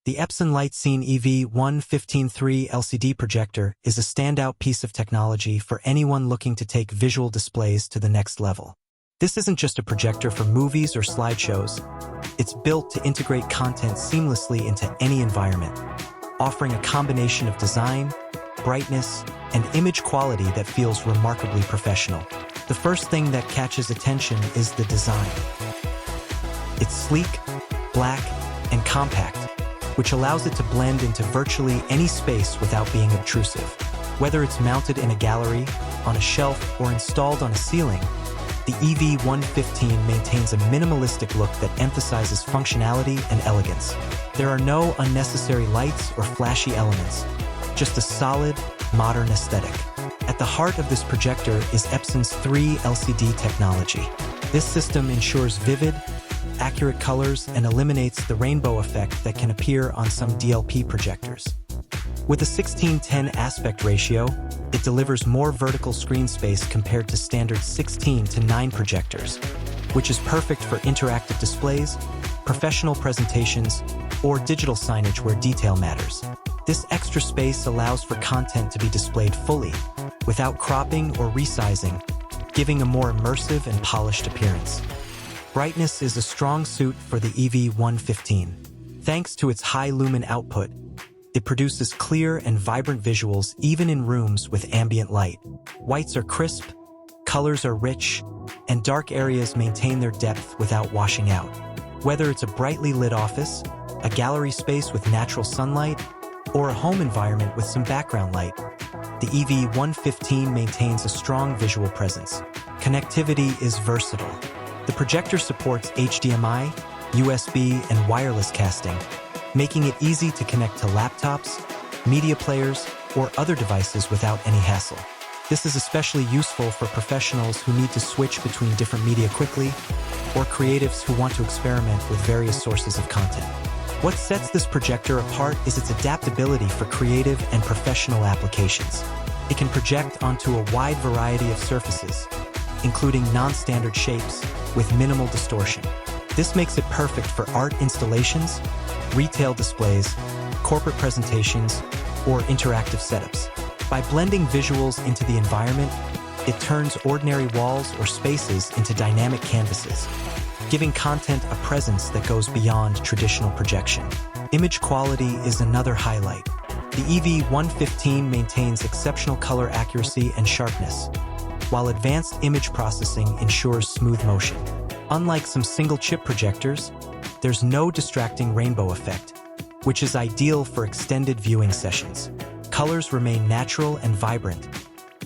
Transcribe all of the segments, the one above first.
The Epson LightScene EV-115 LCD projector is a standout piece of technology for anyone looking to take visual displays to the next level. This isn't just a projector for movies or slideshows. It's built to integrate content seamlessly into any environment, offering a combination of design, brightness, and image quality that feels remarkably professional. The first thing that catches attention is the design. It's sleek, black, and compact, which allows it to blend into virtually any space without being obtrusive. Whether it's mounted in a gallery, on a shelf, or installed on a ceiling, the EV-115 maintains a minimalistic look that emphasizes functionality and elegance. There are no unnecessary lights or flashy elements, just a solid, modern aesthetic. At the heart of this projector is Epson's 3 LCD technology. This system ensures vivid, accurate colors and eliminates the rainbow effect that can appear on some DLP projectors. With a 16:10 aspect ratio, it delivers more vertical screen space compared to standard 16:9 projectors, which is perfect for interactive displays, professional presentations, or digital signage where detail matters. This extra space allows for content to be displayed fully, without cropping or resizing, giving a more immersive and polished appearance. Brightness is a strong suit for the EV-115. Thanks to its high lumen output, it produces clear and vibrant visuals even in rooms with ambient light. Whites are crisp, colors are rich, and dark areas maintain their depth without washing out. Whether it's a brightly lit office, a gallery space with natural sunlight, or a home environment with some background light, the EV-115 maintains a strong visual presence. Connectivity is versatile. The projector supports HDMI, USB, and wireless casting, making it easy to connect to laptops, media players, or other devices without any hassle. This is especially useful for professionals who need to switch between different media quickly, or creatives who want to experiment with various sources of content. What sets this projector apart is its adaptability for creative and professional applications. It can project onto a wide variety of surfaces, including non-standard shapes with minimal distortion. This makes it perfect for art installations, retail displays, corporate presentations, or interactive setups. By blending visuals into the environment, it turns ordinary walls or spaces into dynamic canvases, giving content a presence that goes beyond traditional projection. Image quality is another highlight. The EV-115 maintains exceptional color accuracy and sharpness, while advanced image processing ensures smooth motion. Unlike some single-chip projectors, there's no distracting rainbow effect, which is ideal for extended viewing sessions. Colors remain natural and vibrant,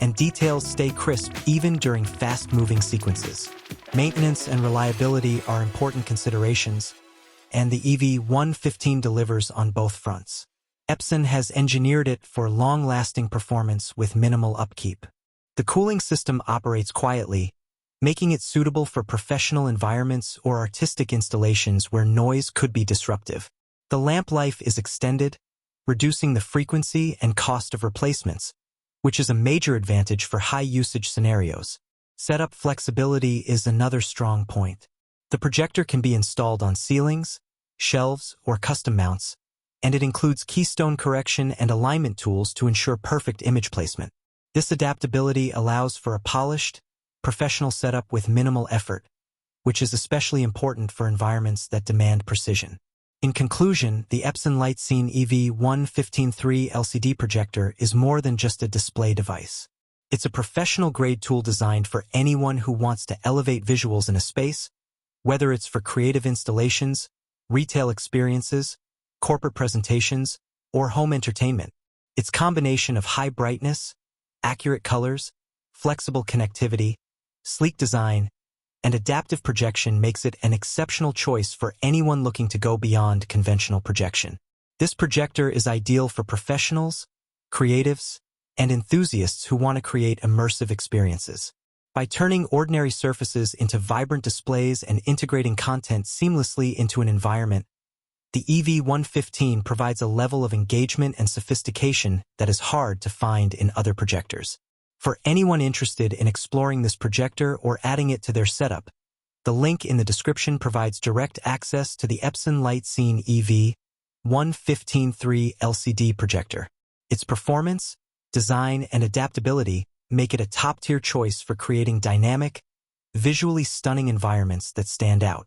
and details stay crisp even during fast-moving sequences. Maintenance and reliability are important considerations, and the EV-115 delivers on both fronts. Epson has engineered it for long-lasting performance with minimal upkeep. The cooling system operates quietly, making it suitable for professional environments or artistic installations where noise could be disruptive. The lamp life is extended, reducing the frequency and cost of replacements, which is a major advantage for high-usage scenarios. Setup flexibility is another strong point. The projector can be installed on ceilings, shelves, or custom mounts, and it includes keystone correction and alignment tools to ensure perfect image placement. This adaptability allows for a polished, professional setup with minimal effort, which is especially important for environments that demand precision. In conclusion, the Epson LightScene EV-115 LCD projector is more than just a display device. It's a professional-grade tool designed for anyone who wants to elevate visuals in a space, whether it's for creative installations, retail experiences, corporate presentations, or home entertainment. Its combination of high brightness, accurate colors, flexible connectivity, sleek design, and adaptive projection makes it an exceptional choice for anyone looking to go beyond conventional projection. This projector is ideal for professionals, creatives, and enthusiasts who want to create immersive experiences. By turning ordinary surfaces into vibrant displays and integrating content seamlessly into an environment, the EV-115 provides a level of engagement and sophistication that is hard to find in other projectors. For anyone interested in exploring this projector or adding it to their setup, the link in the description provides direct access to the Epson LightScene EV-115 LCD projector. Its performance, design, and adaptability make it a top-tier choice for creating dynamic, visually stunning environments that stand out.